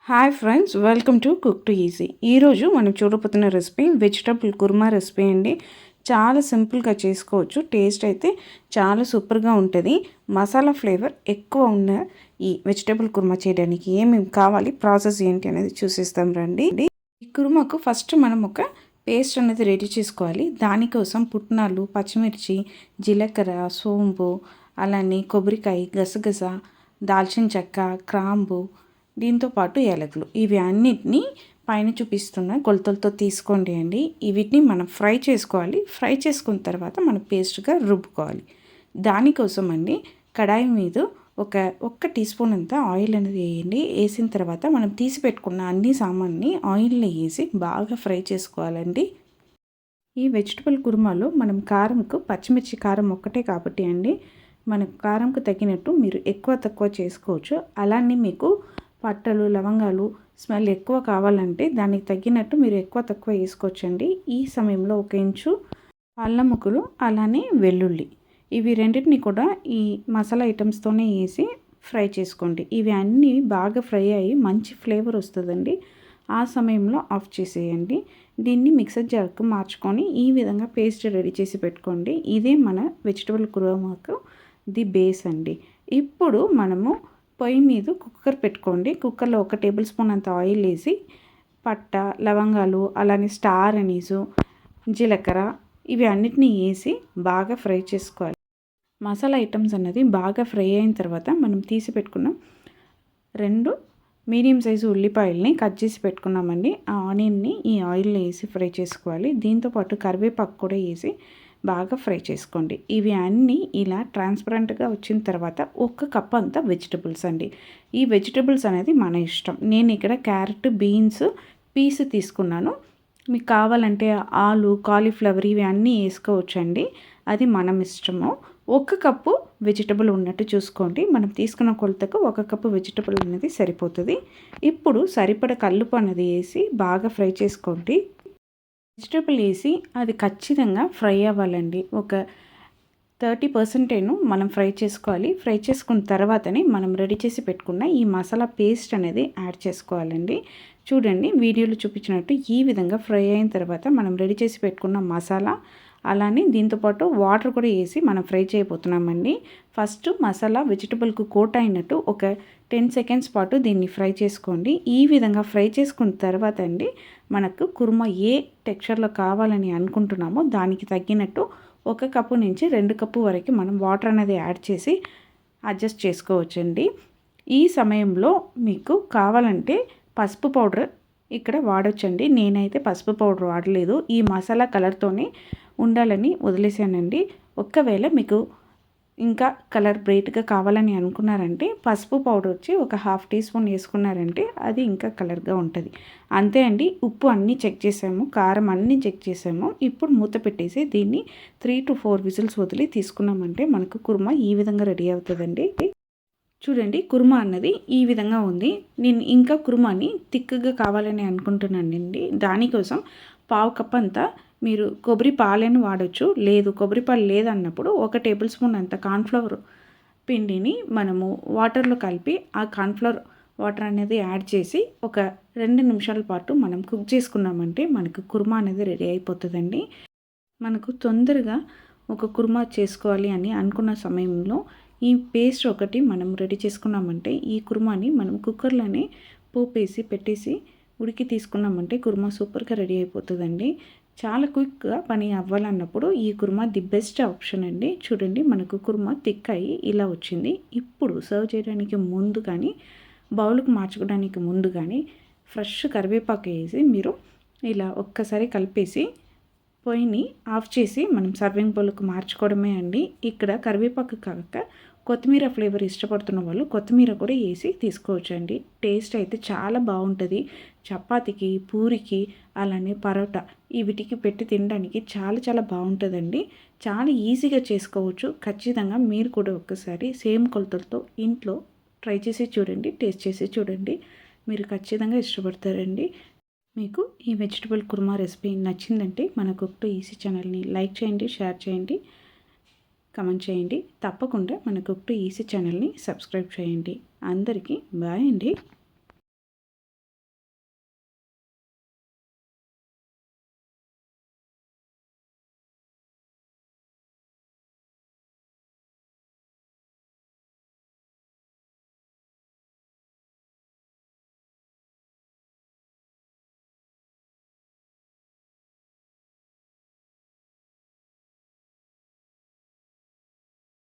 Hi friends, welcome to cook to easy. ఈరోజు మనం చూడబోతున్న recipe vegetable kurma recipe అండి. చాలా సింపుల్గా చేసుకోవచ్చు. టేస్ట్ అయితే చాలా సూపర్గా ఉంటుంది. మసాలా ఫ్లేవర్ ఎక్కువ ఉన్న ఈ వెజిటబుల్ కుర్మా చేయడానికి ఏమేమి కావాలి, ప్రాసెస్ ఏంటి అనేది చూసిస్తాం రండి. ఈ కుర్మాకు ఫస్ట్ మనం ఒక పేస్ట్ అనేది రెడీ చేసుకోవాలి. దానికోసం పుట్నాలు, పచ్చిమిర్చి, జీలకర్ర, సోంపు, అలానే కొబ్బరికాయ, గసగస, దాల్చిన చెక్క, క్రాంబు, దీంతోపాటు యాలకులు, ఇవి అన్నిటినీ పైన చూపిస్తున్న కొలతలతో తీసుకోండి అండి. వీటిని మనం ఫ్రై చేసుకోవాలి. ఫ్రై చేసుకున్న తర్వాత మనం పేస్ట్గా రుబ్బుకోవాలి. దానికోసం అండి కడాయి మీద ఒక్క టీ స్పూన్ అంతా ఆయిల్ అనేది వేయండి. వేసిన తర్వాత మనం తీసి పెట్టుకున్న అన్ని సామాన్ని ఆయిల్లో వేసి బాగా ఫ్రై చేసుకోవాలండి. ఈ వెజిటబుల్ కుర్మాలో మనం కారంకు పచ్చిమిర్చి కారం ఒక్కటే కాబట్టి అండి, మన కారంకు తగినట్టు మీరు ఎక్కువ తక్కువ చేసుకోవచ్చు. అలానే మీకు పట్టలు, లవంగాలు స్మెల్ ఎక్కువ కావాలంటే దానికి తగ్గినట్టు మీరు ఎక్కువ తక్కువ వేసుకోవచ్చండి. ఈ సమయంలో 1 ఇంచు అల్లం ముక్కలు, అలానే వెల్లుల్లి, ఇవి రెండింటిని కూడా ఈ మసాలా ఐటమ్స్తోనే వేసి ఫ్రై చేసుకోండి. ఇవి అన్నీ బాగా ఫ్రై అయ్యి మంచి ఫ్లేవర్ వస్తుందండి. ఆ సమయంలో ఆఫ్ చేసేయండి. దీన్ని మిక్సర్ జార్కు మార్చుకొని ఈ విధంగా పేస్ట్ రెడీ చేసి పెట్టుకోండి. ఇదే మన వెజిటబుల్ కుర్మాకు ది బేస్ అండి. ఇప్పుడు మనము పొయ్యి మీద కుక్కర్ పెట్టుకోండి. కుక్కర్లో 1 టేబుల్ స్పూన్ అంత ఆయిల్ వేసి పట్ట, లవంగాలు, అలానే స్టార్ అనీసు, జీలకర్ర, ఇవి అన్నిటినీ వేసి బాగా ఫ్రై చేసుకోవాలి. మసాలా ఐటమ్స్ అన్నది బాగా ఫ్రై అయిన తర్వాత మనం తీసి పెట్టుకున్నాం 2 మీడియం సైజు ఉల్లిపాయలని కట్ చేసి పెట్టుకున్నామండి. ఆ ఆనియన్ని ఈ ఆయిల్లో వేసి ఫ్రై చేసుకోవాలి. దీంతోపాటు కరివేపాకు కూడా వేసి బాగా ఫ్రై చేసుకోండి. ఇవి అన్నీ ఇలా ట్రాన్స్పరెంట్గా వచ్చిన తర్వాత 1 కప్ అంతా వెజిటబుల్స్ అండి. ఈ వెజిటబుల్స్ అనేది మన ఇష్టం. నేను ఇక్కడ క్యారెట్, బీన్స్ పీస్ తీసుకున్నాను. మీకు కావాలంటే ఆలు, కాలీఫ్లవర్ ఇవి అన్నీ వేసుకోవచ్చండి. అది మనం ఇష్టము. 1 కప్పు వెజిటబుల్ ఉన్నట్టు చూసుకోండి. మనం తీసుకున్న కొలతకు 1 కప్పు వెజిటబుల్ అనేది సరిపోతుంది. ఇప్పుడు సరిపడ కల్లుపు అనేది వేసి బాగా ఫ్రై చేసుకోండి. వెజిటబుల్ వేసి అది ఖచ్చితంగా ఫ్రై అవ్వాలండి. ఒక 30% మనం ఫ్రై చేసుకోవాలి. ఫ్రై చేసుకున్న తర్వాతనే మనం రెడీ చేసి పెట్టుకున్న ఈ మసాలా పేస్ట్ అనేది యాడ్ చేసుకోవాలండి. చూడండి, వీడియోలో చూపించినట్టు ఈ విధంగా ఫ్రై అయిన తర్వాత మనం రెడీ చేసి పెట్టుకున్న మసాలా, అలానే దీంతోపాటు వాటర్ కూడా వేసి మనం ఫ్రై చేయబోతున్నామండి. ఫస్ట్ మసాలా వెజిటబుల్కు కోట్ అయినట్టు ఒక 10 సెకండ్స్ పాటు దీన్ని ఫ్రై చేసుకోండి. ఈ విధంగా ఫ్రై చేసుకున్న తర్వాత అండి మనకు కుర్మా ఏ టెక్స్చర్లో కావాలని అనుకుంటున్నామో దానికి తగ్గినట్టు 1 కప్పు నుంచి 2 కప్పు వరకు మనం వాటర్ అనేది యాడ్ చేసి అడ్జస్ట్ చేసుకోవచ్చండి. ఈ సమయంలో మీకు కావాలంటే పసుపు పౌడర్ ఇక్కడ వాడొచ్చండి. నేనైతే పసుపు పౌడర్ వాడలేదు. ఈ మసాలా కలర్తోనే ఉండాలని వదిలేసానండి. ఒకవేళ మీకు ఇంకా కలర్ బ్రైట్గా కావాలని అనుకున్నారంటే పసుపు పౌడర్ వచ్చి ఒక 1/2 టీ స్పూన్ వేసుకున్నారంటే అది ఇంకా కలర్గా ఉంటుంది. అంతే అండి. ఉప్పు అన్నీ చెక్ చేసాము, కారం అన్నీ చెక్ చేసాము. ఇప్పుడు మూత పెట్టేసి దీన్ని 3 to 4 విజిల్స్ వదిలి తీసుకున్నామంటే మనకు కుర్మా ఈ విధంగా రెడీ అవుతుందండి. చూడండి, కుర్మా అన్నది ఈ విధంగా ఉంది. నేను ఇంకా కుర్మాని థిక్గా కావాలని అనుకుంటున్నానండి. దానికోసం 1/2 కప్ అంతా మీరు కొబ్బరి పాలను వాడచ్చు. లేదు, కొబ్బరి పాలు లేదన్నప్పుడు 1 టేబుల్ స్పూన్ అంత కార్న్ఫ్లవర్ పిండిని మనము వాటర్లో కలిపి ఆ కార్న్ఫ్లవర్ వాటర్ అనేది యాడ్ చేసి ఒక 2 నిమిషాల పాటు మనం కుక్ చేసుకున్నామంటే మనకు కుర్మా అనేది రెడీ అయిపోతుందండి. మనకు తొందరగా ఒక కుర్మా చేసుకోవాలి అని అనుకున్న సమయంలో ఈ పేస్ట్ ఒకటి మనం రెడీ చేసుకున్నామంటే ఈ కుర్మాని మనం కుక్కర్లోనే పోపేసి పెట్టేసి ఉడికి తీసుకున్నామంటే కుర్మా సూపర్గా రెడీ అయిపోతుందండి. చాలా క్విక్గా పని అవ్వాలన్నప్పుడు ఈ కుర్మా ది బెస్ట్ ఆప్షన్ అండి. చూడండి, మనకు కుర్మా థిక్ అయ్యి ఇలా వచ్చింది. ఇప్పుడు సర్వ్ చేయడానికి ముందు కానీ బౌల్కి మార్చుకోవడానికి ముందు కానీ ఫ్రెష్ కరివేపాకు వేసి మీరు ఇలా ఒక్కసారి కలిపేసి పొయ్యిని ఆఫ్ చేసి మనం సర్వింగ్ బౌల్కి మార్చుకోవడమే అండి. ఇక్కడ కరివేపాకు కాక కొత్తిమీర ఫ్లేవర్ ఇష్టపడుతున్న వాళ్ళు కొత్తిమీర కూడా వేసి తీసుకోవచ్చండి. టేస్ట్ అయితే చాలా బాగుంటుంది. చపాతీకి, పూరికి, అలానే పరోటా వీటికి పెట్టి తినడానికి చాలా చాలా బాగుంటుందండి. చాలా ఈజీగా చేసుకోవచ్చు. ఖచ్చితంగా మీరు కూడా ఒక్కసారి సేమ్ కొలతలతో ఇంట్లో ట్రై చేసి చూడండి, టేస్ట్ చేసి చూడండి. మీరు ఖచ్చితంగా ఇష్టపడతారండి. మీకు ఈ వెజిటబుల్ కుర్మా రెసిపీ నచ్చిందంటే మన కుక్ టు ఈజీ ఛానల్ని లైక్ చేయండి, షేర్ చేయండి, కమెంట్ చేయండి. తప్పకుండా మన కుక్ టు ఈజీ ఛానల్ని సబ్స్క్రైబ్ చేయండి. అందరికీ బాయ్ అండి.